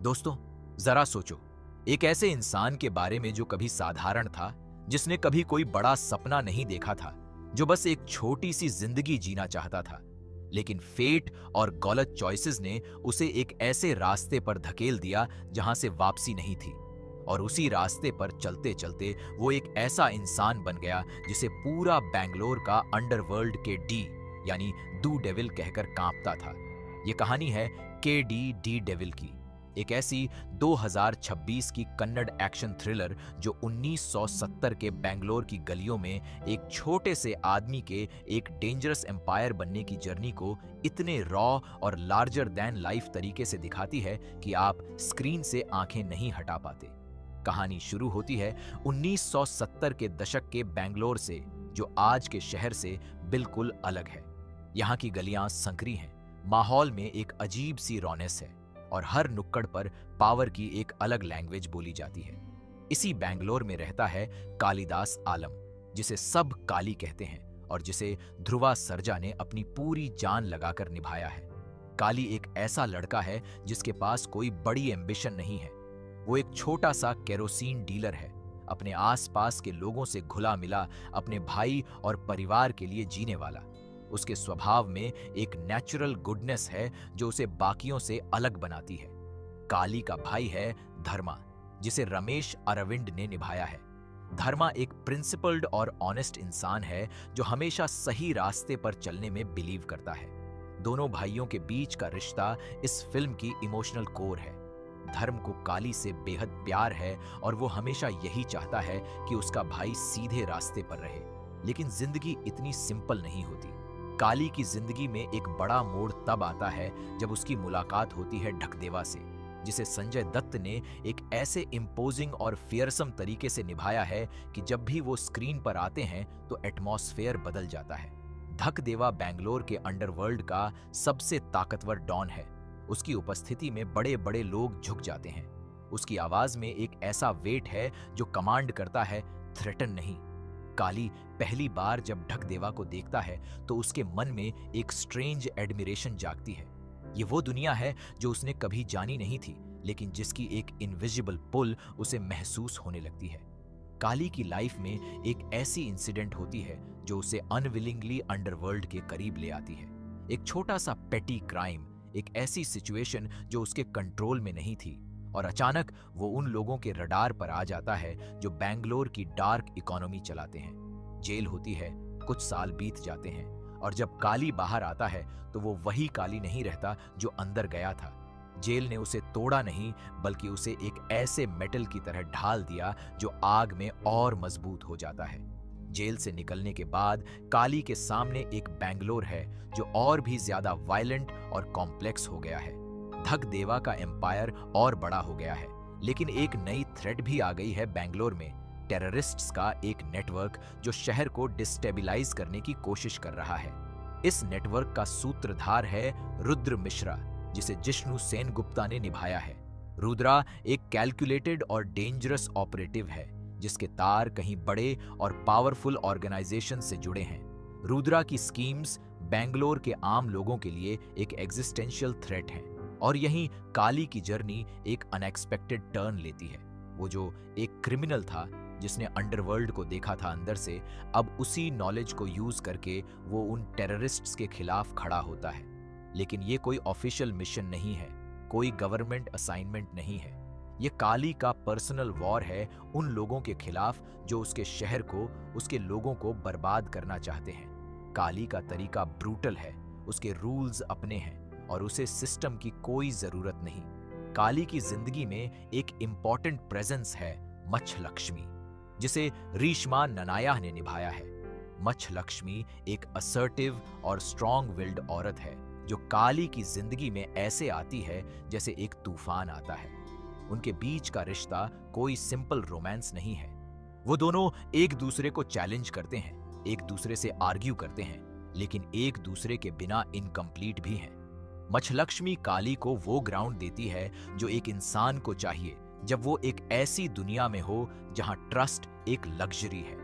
दोस्तों, जरा सोचो, एक ऐसे इंसान के बारे में जो कभी साधारण था, जिसने कभी कोई बड़ा सपना नहीं देखा था, जो बस एक छोटी सी जिंदगी जीना चाहता था। लेकिन फेट और गलत चॉइसेस ने उसे एक ऐसे रास्ते पर धकेल दिया जहां से वापसी नहीं थी। और उसी रास्ते पर चलते चलते वो एक ऐसा इंसान बन गया जिसे पूरा बैंगलोर का अंडरवर्ल्ड के डी यानी डू डेविल कहकर कांपता था। ये कहानी है के डी डेविल की, एक ऐसी 2026 की कन्नड़ एक्शन थ्रिलर जो 1970 के बेंगलोर की गलियों में एक छोटे से आदमी के एक डेंजरस एम्पायर बनने की जर्नी को इतने रॉ और लार्जर दैन लाइफ तरीके से दिखाती है कि आप स्क्रीन से आंखें नहीं हटा पाते। कहानी शुरू होती है 1970 के दशक के बेंगलोर से, जो आज के शहर से बिल्कुल अलग है। यहाँ की गलियां संकरी हैं, माहौल में एक अजीब सी रौनक है और हर नुक्कड़ पर पावर की एक अलग लैंग्वेज बोली जाती है। इसी बैंगलोर में रहता है कालिदास आलम, जिसे सब काली कहते हैं और जिसे ध्रुवा सर्जा ने अपनी पूरी जान लगाकर निभाया है। काली एक ऐसा लड़का है जिसके पास कोई बड़ी एम्बिशन नहीं है। वो एक छोटा सा केरोसिन डीलर है, अपने आसपास के लोगों से घुला मिला, अपने भाई और परिवार के लिए जीने वाला। उसके स्वभाव में एक नेचुरल गुडनेस है जो उसे बाकियों से अलग बनाती है। काली का भाई है धर्मा, जिसे रमेश अरविंद ने निभाया है। धर्मा एक प्रिंसिपल्ड और ऑनेस्ट इंसान है जो हमेशा सही रास्ते पर चलने में बिलीव करता है। दोनों भाइयों के बीच का रिश्ता इस फिल्म की इमोशनल कोर है। धर्म को काली से बेहद प्यार है और वो हमेशा यही चाहता है कि उसका भाई सीधे रास्ते पर रहे। लेकिन जिंदगी इतनी सिंपल नहीं होती। काली की जिंदगी में एक बड़ा मोड़ तब आता है जब उसकी मुलाकात होती है ढकदेवा से, जिसे संजय दत्त ने एक ऐसे इम्पोजिंग और फियरसम तरीके से निभाया है कि जब भी वो स्क्रीन पर आते हैं तो एटमॉस्फेयर बदल जाता है। ढकदेवा बैंगलोर के अंडरवर्ल्ड का सबसे ताकतवर डॉन है। उसकी उपस्थिति में बड़े बड़े लोग झुक जाते हैं। उसकी आवाज में एक ऐसा वेट है जो कमांड करता है, थ्रेटन नहीं। काली पहली बार जब ढकदेवा को देखता है तो उसके मन में एक स्ट्रेंज एडमिरेशन जागती है। ये वो दुनिया है जो उसने कभी जानी नहीं थी, लेकिन जिसकी एक इनविजिबल पुल उसे महसूस होने लगती है। काली की लाइफ में एक ऐसी इंसिडेंट होती है जो उसे अनविलिंगली अंडरवर्ल्ड के करीब ले आती है। एक छोटा सा पेटी क्राइम, एक ऐसी सिचुएशन जो उसके कंट्रोल में नहीं थी, और अचानक वो उन लोगों के रडार पर आ जाता है जो बैंगलोर की डार्क इकोनॉमी चलाते हैं। जेल होती है, कुछ साल बीत जाते हैं, और जब काली बाहर आता है तो वो वही काली नहीं रहता जो अंदर गया था। जेल ने उसे तोड़ा नहीं, बल्कि उसे एक ऐसे मेटल की तरह ढाल दिया जो आग में और मजबूत हो जाता है। जेल से निकलने के बाद काली के सामने एक बैंगलोर है जो और भी ज्यादा वायलेंट और कॉम्प्लेक्स हो गया है। ढकदेवा का एम्पायर और बड़ा हो गया है, लेकिन एक नई थ्रेट भी आ गई है बैंगलोर में। टेररिस्ट्स का एक नेटवर्क जो शहर को डिस्टेबिलाइज करने की कोशिश कर रहा है। इस नेटवर्क का सूत्रधार है रुद्र मिश्रा, जिसे जिष्णु सेनगुप्ता ने निभाया है। रुद्रा एक कैलकुलेटेड और डेंजरस ऑपरेटिव है, जिसके तार कहीं बड़े और पावरफुल ऑर्गेनाइजेशन से जुड़े हैं। रुद्रा की स्कीम्स बैंगलोर के आम लोगों के लिए एक एग्जिस्टेंशियल थ्रेट हैं, और यहीं काली की जर्नी एक अनएक्सपेक्टेड टर्न लेती है। वो जो एक क्रिमिनल था जिसने अंडरवर्ल्ड को देखा था अंदर से, अब उसी नॉलेज को यूज करके वो उन टेररिस्ट्स के खिलाफ खड़ा होता है। लेकिन ये कोई ऑफिशियल मिशन नहीं है, कोई गवर्नमेंट असाइनमेंट नहीं है। ये काली का पर्सनल वॉर है उन लोगों के खिलाफ जो उसके शहर को, उसके लोगों को बर्बाद करना चाहते हैं। काली का तरीका ब्रूटल है, उसके रूल्स अपने हैं और उसे सिस्टम की कोई जरूरत नहीं। काली की जिंदगी में एक इंपॉर्टेंट प्रेजेंस है, मच्छ लक्ष्मी, जिसे रीश्मा ननाया ने निभाया है। मच्छ लक्ष्मी एक असर्टिव और स्ट्रॉन्ग विल्ड औरत है जो काली की जिंदगी में ऐसे आती है जैसे एक तूफान आता है। उनके बीच का रिश्ता कोई सिंपल रोमांस नहीं है। वो दोनों एक दूसरे को चैलेंज करते हैं, एक दूसरे से आर्ग्यू करते हैं, लेकिन एक दूसरे के बिना इनकम्प्लीट भी हैं। मच्छलक्ष्मी काली को वो ग्राउंड देती है जो एक इंसान को चाहिए जब वो एक ऐसी दुनिया में हो जहां ट्रस्ट एक लग्जरी है।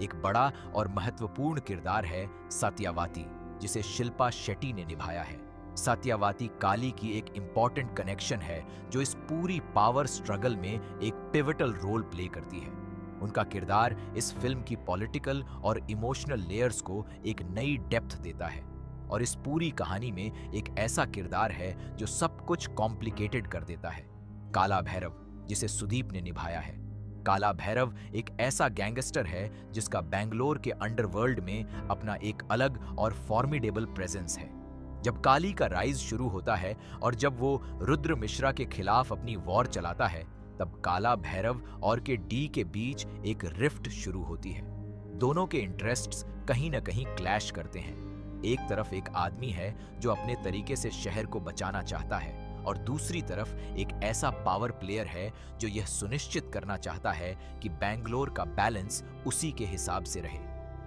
एक बड़ा और महत्वपूर्ण किरदार है सत्यावाती, जिसे शिल्पा शेट्टी ने निभाया है। सत्यावाती काली की एक इंपॉर्टेंट कनेक्शन है जो इस पूरी पावर स्ट्रगल में एक पिवटल रोल प्ले करती है। उनका किरदार इस फिल्म की पॉलिटिकल और इमोशनल लेयर्स को एक नई डेप्थ देता है और इस पूरी कहानी में एक ऐसा किरदार है जो सब कुछ कॉम्प्लिकेटेड कर देता है। काला भैरव, जिसे सुदीप ने निभाया है। काला भैरव एक ऐसा गैंगस्टर है जिसका बेंगलोर के अंडरवर्ल्ड में अपना एक अलग और फॉर्मिडेबल प्रेजेंस है। जब काली का राइज शुरू होता है और जब वो रुद्र मिश्रा के खिलाफ अपनी वॉर चलाता है, तब काला भैरव और के डी के बीच एक रिफ्ट शुरू होती है। दोनों के इंटरेस्ट्स कहीं ना कहीं क्लैश करते हैं। एक तरफ एक आदमी है जो अपने तरीके से शहर को बचाना चाहता है और दूसरी तरफ एक ऐसा पावर प्लेयर है जो यह सुनिश्चित करना चाहता है कि बेंगलोर का बैलेंस उसी के हिसाब से रहे।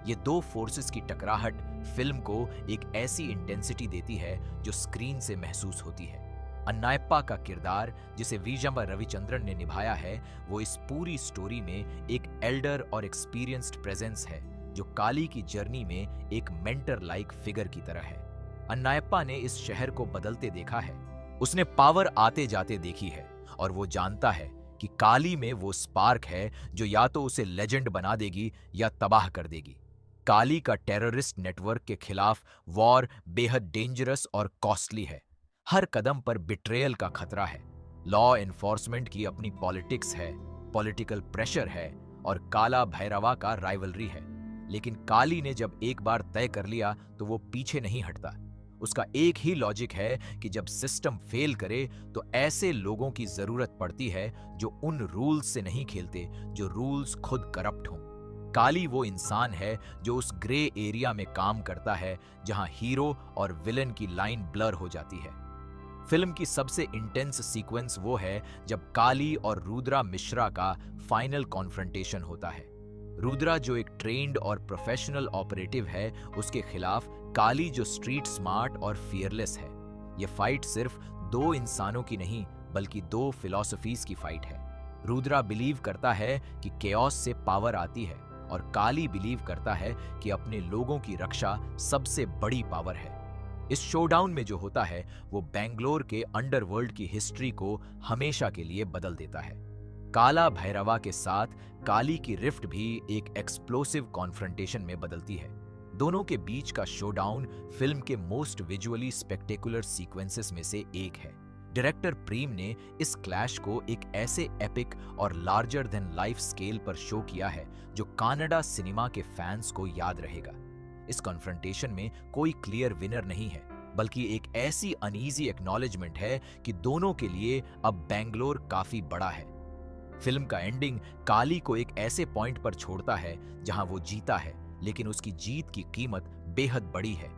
ये दो फोर्सेस की टकराहट फिल्म को एक ऐसी इंटेंसिटी देती है जो स्क्रीन से महसूस होती है। अन्नायप्पा का किरदार, जिसे विजयम्बा रविचंद्रन ने निभाया है, वो इस पूरी स्टोरी में एक एल्डर और एक्सपीरियंस्ड प्रेजेंस है जो काली की जर्नी में एक मेंटर लाइक फिगर की तरह है। अन्नायप्पा ने इस शहर को बदलते देखा है, उसने पावर आते जाते देखी है और वो जानता है कि काली में वो स्पार्क है जो या तो उसे लेजेंड बना देगी या तबाह कर देगी। काली का टेररिस्ट नेटवर्क के खिलाफ वॉर बेहद डेंजरस और कॉस्टली है। हर कदम पर बिट्रेयल का खतरा है। लॉ एनफोर्समेंट की अपनी पॉलिटिक्स है, पॉलिटिकल प्रेशर है और काला भैरवा का राइवलरी है। लेकिन काली ने जब एक बार तय कर लिया तो वो पीछे नहीं हटता। उसका एक ही लॉजिक है कि जब सिस्टम फेल करे तो ऐसे लोगों की जरूरत पड़ती है जो उन रूल्स से नहीं खेलते, जो रूल्स खुद करप्ट हों। काली वो इंसान है जो उस ग्रे एरिया में काम करता है जहां हीरो और विलन की लाइन ब्लर हो जाती है। फिल्म की सबसे इंटेंस सीक्वेंस वो है जब काली और रुद्रा मिश्रा का फाइनल कॉन्फ्रंटेशन होता है। रुद्रा, जो एक ट्रेन्ड और प्रोफेशनल ऑपरेटिव है, उसके खिलाफ काली, जो स्ट्रीट स्मार्ट और फियरलेस है। यह फाइट सिर्फ दो इंसानों की नहीं बल्कि दो फिलॉसफीज की फाइट है। रुद्रा बिलीव करता है कि केओस से पावर आती है और काली बिलीव करता है कि अपने लोगों की रक्षा सबसे बड़ी पावर है। इस शोडाउन में जो होता है वो बेंगलोर के अंडरवर्ल्ड की हिस्ट्री को हमेशा के लिए बदल देता है। काला भैरवा के साथ काली की रिफ्ट भी एक एक्सप्लोसिव कॉन्फ्रंटेशन में बदलती है। दोनों के बीच का शोडाउन फिल्म के मोस्ट विजुअली स्पेक्टेकुलर सीक्वेंसेस में से एक है। डायरेक्टर प्रेम ने इस क्लैश को एक ऐसे एपिक और लार्जर देन लाइफ स्केल पर शो किया है जो कनाडा सिनेमा के फैंस को याद रहेगा। इस कॉन्फ्रंटेशन में कोई क्लियर विनर नहीं है, बल्कि एक ऐसी अनईजी एक्नॉलेजमेंट है कि दोनों के लिए अब बेंगलोर काफी बड़ा है। फिल्म का एंडिंग काली को एक ऐसे पॉइंट पर छोड़ता है जहां वो जीता है, लेकिन उसकी जीत की कीमत बेहद बड़ी है।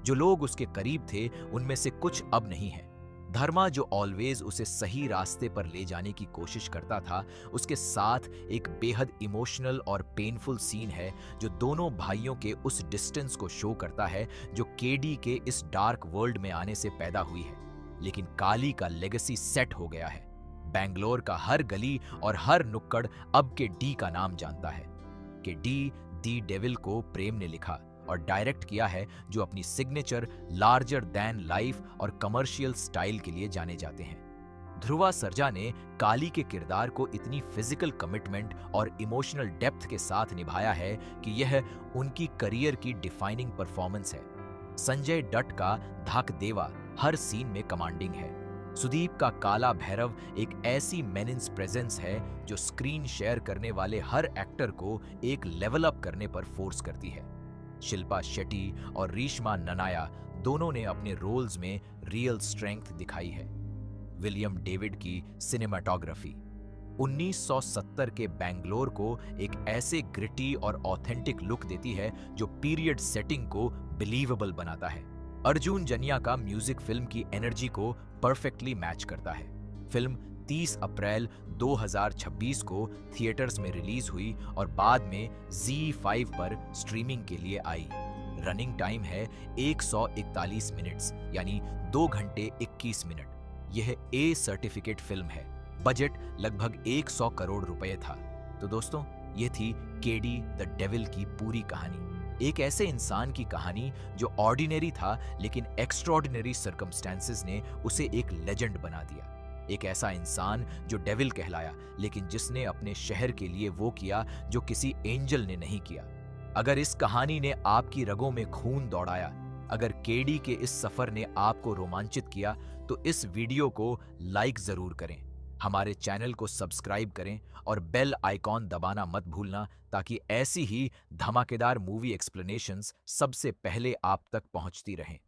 जो लोग उसके करीब थे उनमें से कुछ अब नहीं है। धर्मा, जो ऑलवेज उसे सही रास्ते पर ले जाने की कोशिश करता था, उसके साथ एक बेहद इमोशनल और पेनफुल सीन है जो दोनों भाइयों के उस डिस्टेंस को शो करता है जो केडी के इस डार्क वर्ल्ड में आने से पैदा हुई है। लेकिन काली का लेगेसी सेट हो गया है। बेंगलोर का हर गली और हर नुक्कड़ अब के डी का नाम जानता है। के डी दी डेविल को प्रेम ने लिखा और डायरेक्ट किया है, जो अपनी सिग्नेचर लार्जर दैन लाइफ और कमर्शियल स्टाइल के लिए जाने जाते हैं। ध्रुवा सर्जा ने काली के किरदार को इतनी फिजिकल कमिटमेंट और इमोशनल डेप्थ के साथ निभाया है कि यह उनकी करियर की डिफाइनिंग परफॉर्मेंस है। संजय दत्त का धाक देवा हर सीन में कमांडिंग है। सुदीप का काला भैरव एक ऐसी मेनिन्स प्रेजेंस है जो स्क्रीन शेयर करने वाले हर एक्टर को एक लेवल अप करने पर फोर्स करती है। शिल्पा शेट्टी और रीश्मा ननाया दोनों ने अपने रोल्स में रियल स्ट्रेंथ दिखाई है। विलियम डेविड की सिनेमाटोग्राफी 1970 के बेंगलोर को एक ऐसे ग्रिटी और ऑथेंटिक लुक देती है जो पीरियड सेटिंग को बिलीवेबल बनाता है। अर्जुन जन्या का म्यूजिक फिल्म की एनर्जी को परफेक्टली मैच करता है। फिल्म 30 अप्रैल 2026 को थिएटर्स में रिलीज हुई और बाद में ZEE5 पर स्ट्रीमिंग के लिए आई। रनिंग टाइम है 141 मिनट्स, यानी 2 घंटे 21 मिनट। यह ए सर्टिफिकेट फिल्म है। बजट लगभग 100 करोड़ रुपए था। तो दोस्तों, ये थी केडी द डेविल की पूरी कहानी। एक ऐसे इंसान की कहानी जो ऑर्डिनरी था, लेकिन एक्स्ट्रॉर्डिनरी सर्कमस्टेंसेस ने उसे एक लेजेंड बना दिया। एक ऐसा इंसान जो डेविल कहलाया, लेकिन जिसने अपने शहर के लिए वो किया जो किसी एंजल ने नहीं किया। अगर इस कहानी ने आपकी रगों में खून दौड़ाया, अगर केडी के इस सफर ने आपको रोमांचित किया, तो इस वीडियो को लाइक जरूर करें, हमारे चैनल को सब्सक्राइब करें और बेल आइकॉन दबाना मत भूलना, ताकि ऐसी ही धमाकेदार मूवी एक्सप्लेनेशंस सबसे पहले आप तक पहुंचती रहें।